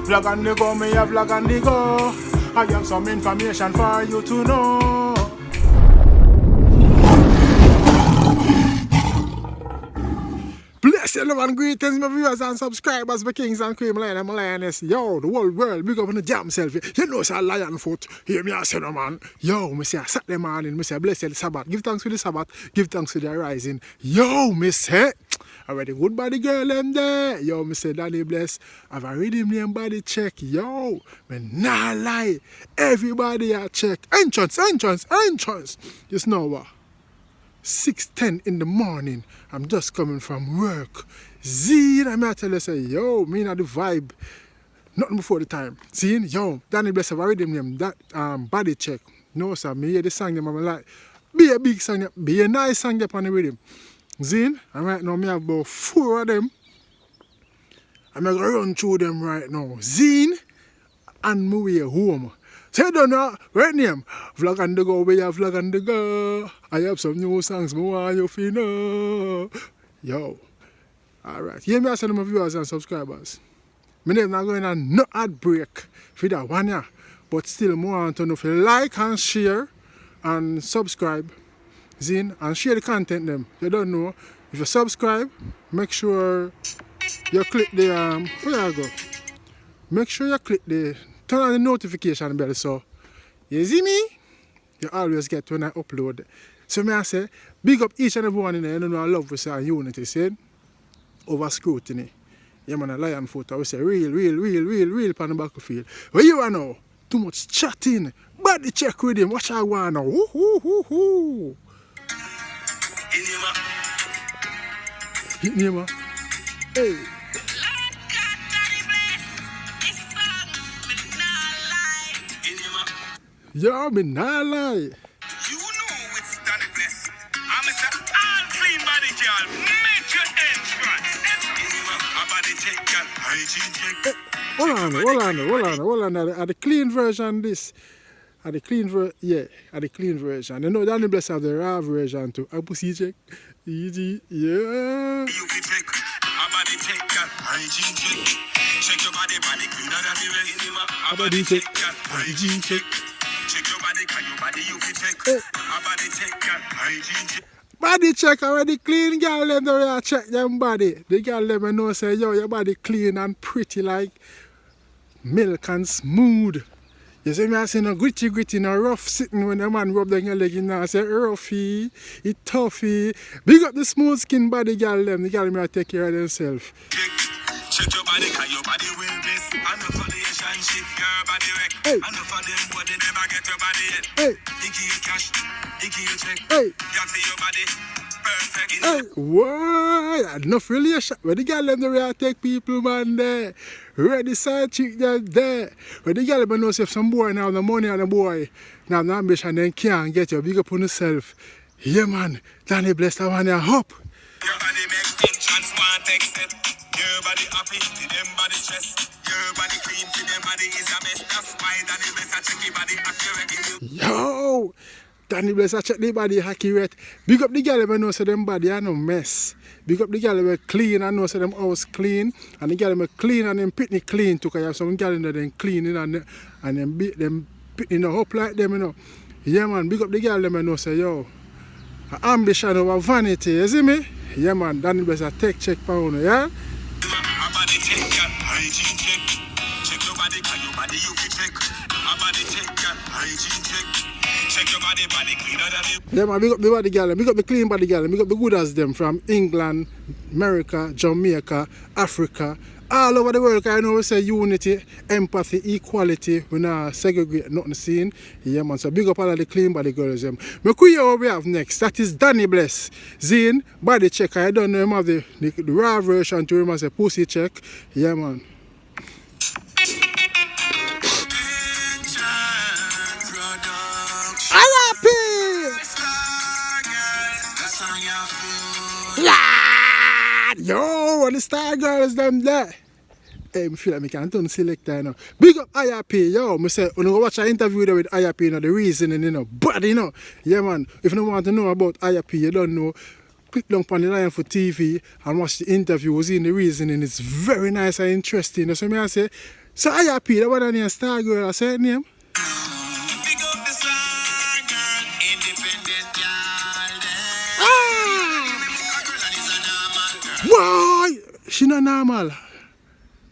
Vlog on the go, me a vlog on the go. I have some information for you to know. Bless you, love and greetings, my viewers and subscribers, my kings and cream lion and my lioness. Yo, the whole world, big up on the jam selfie. You know, it's a lion foot. Hear me, I say, no man. Yo, me say, Saturday morning, me say, bless the Sabbath. Give thanks for the Sabbath, give thanks for the rising. Yo, me say, already good body girl, them there. Yo, me say, Daddy bless. Have a Riddim name body check. Yo, me nah lie. Everybody a check. Entrance. You know what? 6:10 in the morning. I'm just coming from work. Zine, I'm tell you, say, yo, me not the vibe. Nothing before the time. Zine, yo, Danny bless have already name that body check. No, sir, me hear the song them, I'm like, be a big song, be a nice song up on the rhythm. Zine, and right now me have about 4 of them. I'm going to run through them right now. Zine, and me way home. So you don't know, right name, vlog on the go, we have vlog on the go. I have some new songs, I want you to know. Yo, alright. Hear me, I send my viewers and subscribers. My name not going on no ad break for that one, yeah. But still, more want to know if you like and share and subscribe, Zine, and share the content them. You don't know. If you subscribe, make sure you click the, where I go? Make sure you click the, turn on the notification bell so you see me, you always get when I upload. So may I say, big up each and every one in there, you know I love we say unity, said over scrutiny. Yeah man, a lion foot, I will say real on the battlefield. Where you are now? Too much chatting. Body check with him, watch I want now. Hit me, man. Hey. Yo, me nah lie. You know it's Danny bless. I'm Mr. All clean body girl. Make your entrance. Body check, girl. Hygiene check. Hold on. At the clean version, this. At the clean version. You know, Danny bless have the raw version too. A pussy check. Easy, yeah. You can check. Body check, girl. Hygiene check. Check your body cleaner than the rest. Body check. Hygiene check. Check your body, can your body you can check. Body check, girl. Hygiene check. Body check already clean, girl. Them the way check them body. The girl let me know say, yo, your body clean and pretty like milk and smooth. You see me I say no gritty, no rough sitting when the man rub down your leg in and say roughy, it toughy. Big up the smooth skin body girl them. The girl may take care of themselves. Check your body, can your body will this. And the relationship, your body wreck. Hey. And the for them, but they never get your body yet. Hey. Icky you cash, icky you check. Hey. You see your body perfect. Hey, what? Enough relation. When the girl them the way I take people, man, there. Ready side chick there. When the girl them know if some boy now the money on the boy, now the ambition then can't get you big up on yourself. Yeah, man. Danny bless that one here. Hop. Your body make entrance, one exit. Your body happy, to them body stress. Your body clean, to them body is the best. That's why Danny bless I check your body accurate. Yo, Danny bless I check the body accurate. Big up the girl them know so them body are no mess. Big up the girl them clean and know so them house clean. And the girl them clean and them pitney clean too. Cause you have some girl in there them cleaning and them beat them pitney no up like them, you know. Yeah man, big up the girl them know say yo. Ambition over vanity, you see me? Yeah man, Danny bless I take check pound, yeah? Body check, girl. Hygiene check. Check your body, can your body you can check. Body check, girl. Hygiene check. Check your body cleaner than you. Yeah man, big up the body girl, big up the clean body girl, big up the good as them from England, America, Jamaica, Africa, all over the world. Cause I know we say unity, empathy, equality, we not segregate nothing seen. Yeah man, so big up all of the clean body girls them. Me queer what we have next, that is Danny bless. Zine, body check, I don't know him have the raw version to him as a pussy check. Yeah man. Yo, and the star girls them there. Hey, I feel like I can't turn selector, you know. Big up IRP, yo. I say, when you go watch an interview there with IRP, you know, the reasoning, you know. But, you know, yeah, man, if you don't want to know about IRP, you don't know, click down on the line for TV and watch the interview. See the reasoning. It's very nice and interesting. So, I say, So I happy that one name Star Girl, I say her name. Big up the star girl, independent girl. Why? She not normal.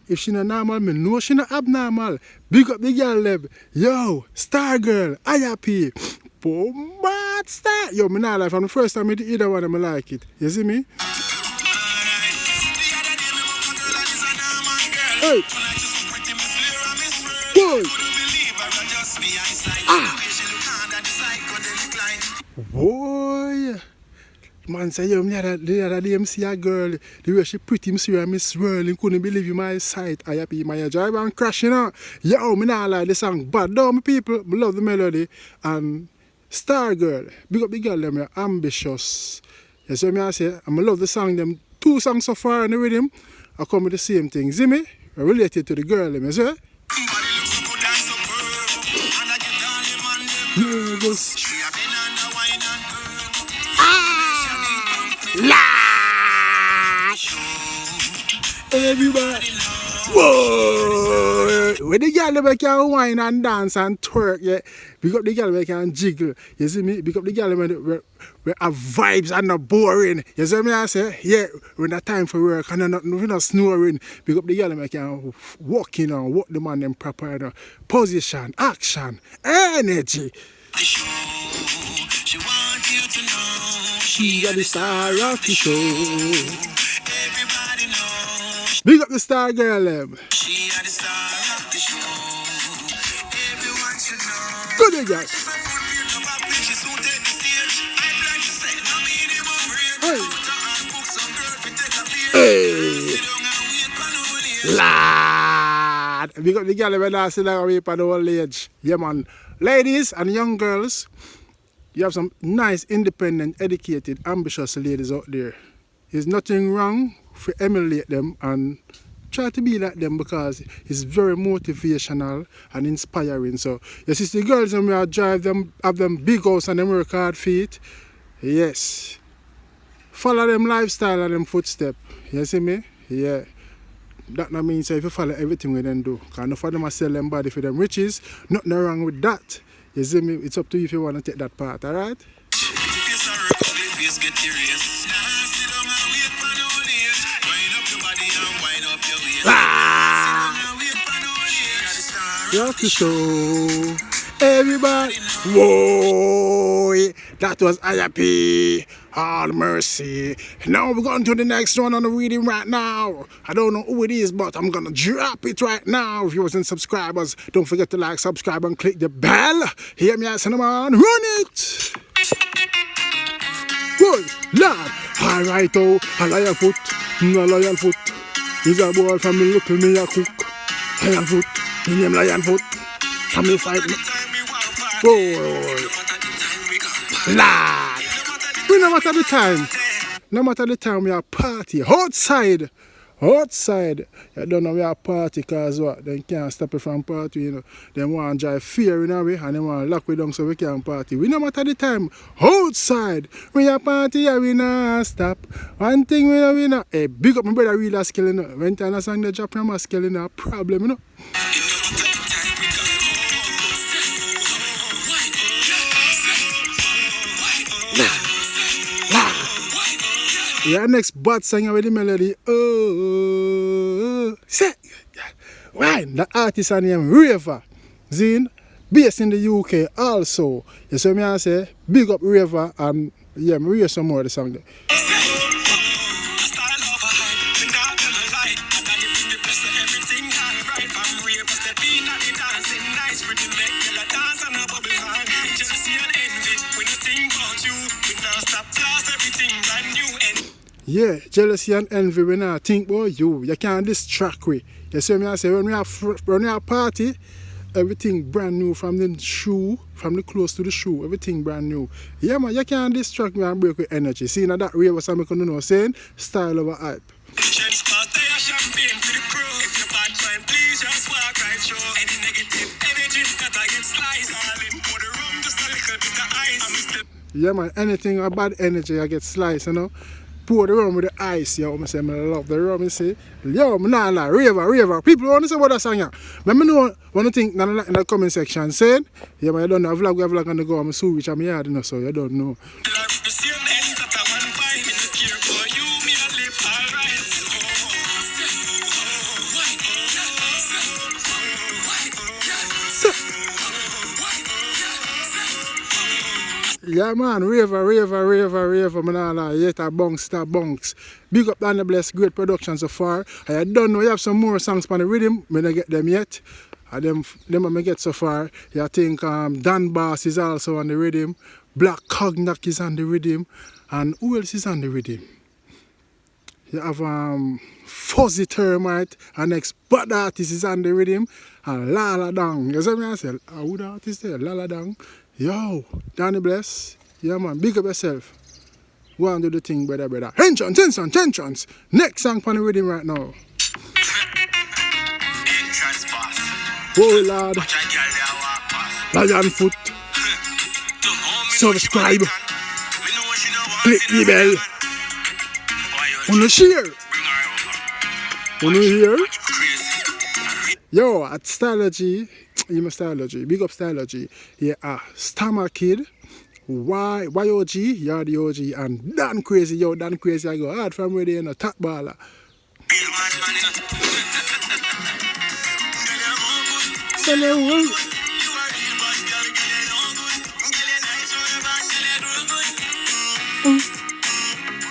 If she not normal, me know she not abnormal. Big up the girl them. Yo, Star Girl, I happy. Bombard star. Yo, me not like from the first time I did either one of them I like it. You see me? Hey. Boy. Boy. Man say, yo, the other day, I see a girl, the way she pretty, I see her, I swirling, couldn't believe in my sight. I happy, my drive and crashing out. Yo, me not like the song, but though, my people, I love the melody. And Star Girl, big up the girl, them are ambitious. You see me, I say, I love the song, them 2 songs so far in the rhythm, I come with the same thing. See me? I related to the girl, them, you see? Nervous. Lash! Everybody! Whoa! When the girl they can whine and dance and twerk, yeah, pick up the girl they can jiggle. You see me? Pick up the girl when have vibes and not boring. You see me? I say, yeah, when the time for work and not snoring. Pick up the girl they can walk in and walk the man them proper, you know, position, action, energy. She want you to know she got the star of the show. Everybody knows Big up the Star Girl, them. she got the star of the show. Everyone should know. Good day, guys. She's a full build up a bitch, she soon take the stage. I'd like to say, no minimum rate. Hey. Put her on book, some girl fi take a page. Hey. Sit down and wait for no late. Lad. Big up the girl when I sit down and wait for the old age. Yeah, man. Ladies and young girls, you have some nice, independent, educated, ambitious ladies out there. There's nothing wrong for emulate them and try to be like them because it's very motivational and inspiring. So, you see the girls and we are drive them, have them big house and them work hard feet. Yes. Follow them lifestyle and them footstep. You see me? Yeah. That not means if you follow everything we then do. Because enough of them are sell them body for them riches. Nothing wrong with that. You see me? It's up to you if you want to take that part, alright? Just to show everybody. Whoa! That was IAP. All mercy. Now we're going to the next one on the reading right now. I don't know who it is, but I'm gonna drop it right now. If you wasn't subscribers, don't forget to like, subscribe, and click the bell. Hear me, Cinnamon. Run it! Good lad. Alright, oh, a lion foot. No lion foot. He's a boy from the local me a cook. Lion foot. He name Lion foot. Come me fight me. Boy. Lad. We no matter the time. No matter the time we are party. Outside. Outside. You don't know we are party because what? They can't stop it from party, you know. They want to drive fear in our way and they want to lock we down so we can't party. We no matter the time. Outside. We are party and we not stop. One thing we know. Hey, big up my brother real skill, you know. When time a song they drop my skill, you know, a problem, you know. Yeah, next bad singer with the melody. Oh, say, why? The artist is named Raver. Zine, based in the UK also. You see me I say, big up Raver and yeah, me hear some more of the song there. Yeah, jealousy and envy when I think about you. You can't distract me. You see me I say, when we have party, everything brand new from the shoe, from the clothes to the shoe, everything brand new. Yeah man, you can't distract me and break with energy. See now that way was something you know saying, style over hype. Yeah man, anything about energy I get sliced, you know. pour the rum with the ice, yo. I say, I love the rum, you see. Yo, I'm not like, Raver. People want to say what that song, yeah. But I know, one thing in the comment section saying, yeah, but I don't know, a vlog on the go, I'm so rich, I'm here, you know, so you don't know. Yeah, man, Raver, man, all that, yet a bunks. Big up on the bless, great production so far. I don't know, you have some more songs on the rhythm, I don't get them yet. Them I get so far. I think Dan Bass is also on the rhythm, Black Cognac is on the rhythm, and who else is on the rhythm? You have Fuzzy Termite, and next bad artist is on the rhythm, and Lala Dang. You see me I say, who the artist there? Lala Dang. Yo, Danny Bless. Yeah, man, big up yourself. Go and do the thing, brother. Tensions. Next song on the rhythm right now. Oh, Lord. Lion foot. Subscribe. Click the bell. Wanna share? Wanna hear? Yo, at Stylogy. Stylogy, big up Stylogy. Yeah, Stamma Kid, YOG, Yardie OG, and Dan Crazy. Yo, Dan Crazy, I go hard from where they in a top baller.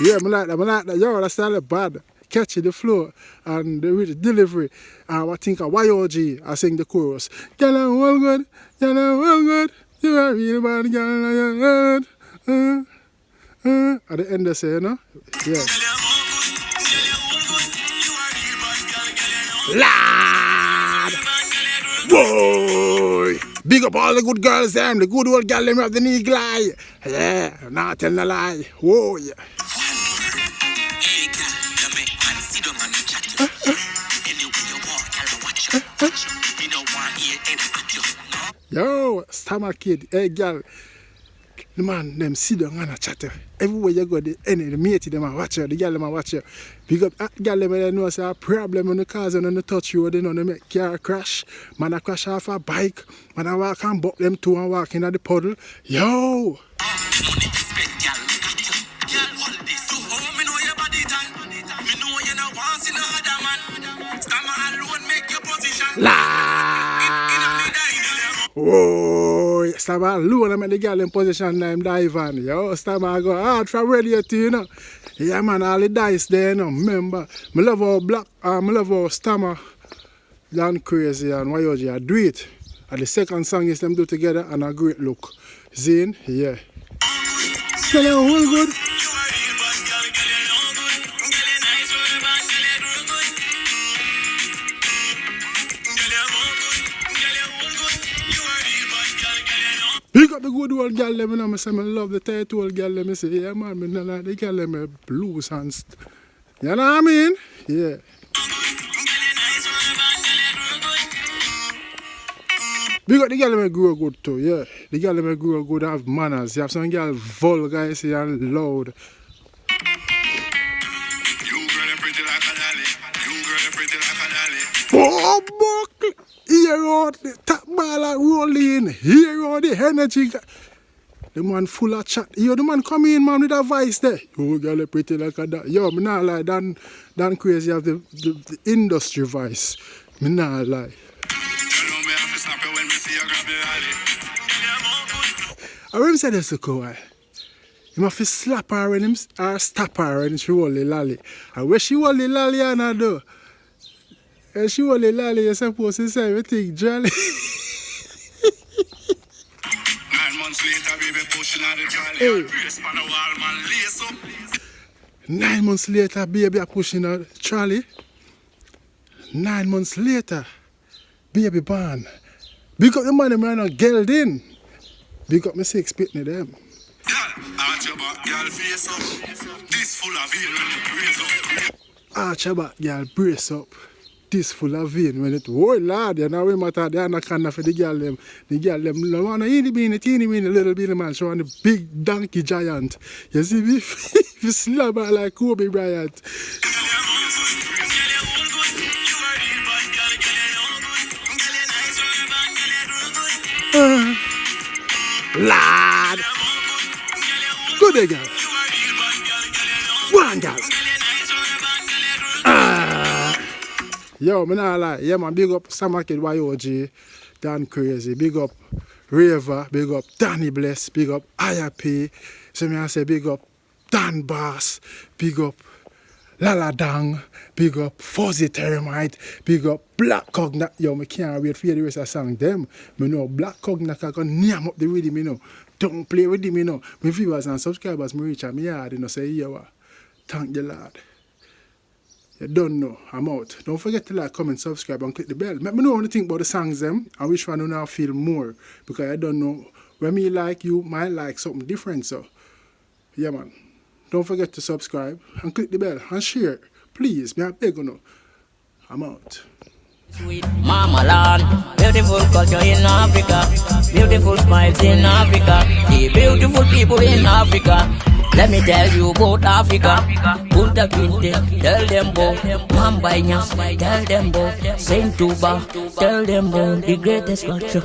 Yeah, I like that. Yo, that's not bad. Catchy the flow and the delivery. I think of YOG, I sing the chorus. Gyal, I'm all good. You are real bad, gyal, at the end they say, you know? Yeah. Lad! Boy! Big up all the good girls, them. The good old gyal, them have the knee glide. Yeah, not telling a lie. Whoa, yeah. Yo, Stamma Kid, hey girl, the man them sit down and chatter. Everywhere you go, the mate them a watch you, the girl them a watch you. Because girl them they know say a problem on the cars and on the touch road, they know they make car crash. Man a crash off a bike, man a walk and buck them two and walk in at the puddle. Yo! Whoa, Stamma alone, I make the girl in position now, dive on. Yo, Stamma go hard from radio too, you know. Yeah, man, all the dice there, you know. Remember, I love how Stamma, Dan Crazy and YOG, I do it. And the second song is them do together and a great look. Zane, yeah. Tell you all good. Big up the good old girl, them, you know, I say I love the tight old girl, them, I say, yeah, man, I don't like the girl, them, blues and you know what I mean? Yeah. Big up the girl, them, grow good too, yeah. The girl, them, grow good, have manners. You have some girl vulgar, you see, and loud. Oh, buckle! Here out the top ball rolling, here out the energy. The man full of chat. Yo, the man come in, man, with a voice there. Yo, girl, pretty like a that. Yo, me not lie, Dan Crazy have the industry voice. Me not lie. I remember said this to Kawhi. You must slap her when him or stop her when she hold the lolly. And when she hold the lolly and I do. And she hold the lolly, you're supposed to say everything jolly. 9 months later, baby, pushing out the jolly. Brace on the wall, man, lace up. 9 months later, baby, I pushing out Charlie. 9 months later, baby born. Big up the man, them right now, gelled in. Big up my 6 pitney them. Arch your back, girl, face up. This full of heel when you brace up. Arch your back, girl, brace up. this full of vein when it, oh Lord, you know, we matter, they are not kind of for the girl them. The girl them, no one, teeny weeny, little beanie man, showing the big donkey giant. You see, if you slap her like Kobe Bryant. Lad, good day, girl. One girl. Yo, me nah lie. Yeah, man, big up Stamma Kid YOG, Dan Crazy, big up Raver, big up Danny Bless, big up IAP. So me I say big up Dan Bass, big up Lala Dang, big up Fuzzy Termite, big up Black Cognac. Yo, me can't wait for the rest of the song. Them, me know Black Cognac I can name up the rhythm, you know. Don't play with him, you know. My viewers and subscribers, me reach out, me yard, you know, say, yo, thank the Lord. You don't know, I'm out. Don't forget to like, comment, subscribe, and click the bell. Let me know what you think about the songs them and which one you now feel more. Because I don't know, when me like you might like something different. So, yeah man. Don't forget to subscribe and click the bell and share. Please, me I beg you know. I'm out. Sweet Mama Land, beautiful culture in Africa, beautiful smiles in Africa, the beautiful people in Africa. Let me tell you about Africa. Punta Kinte, tell them about Mambainya, tell them about Saint Tuba, tell them about the greatest culture.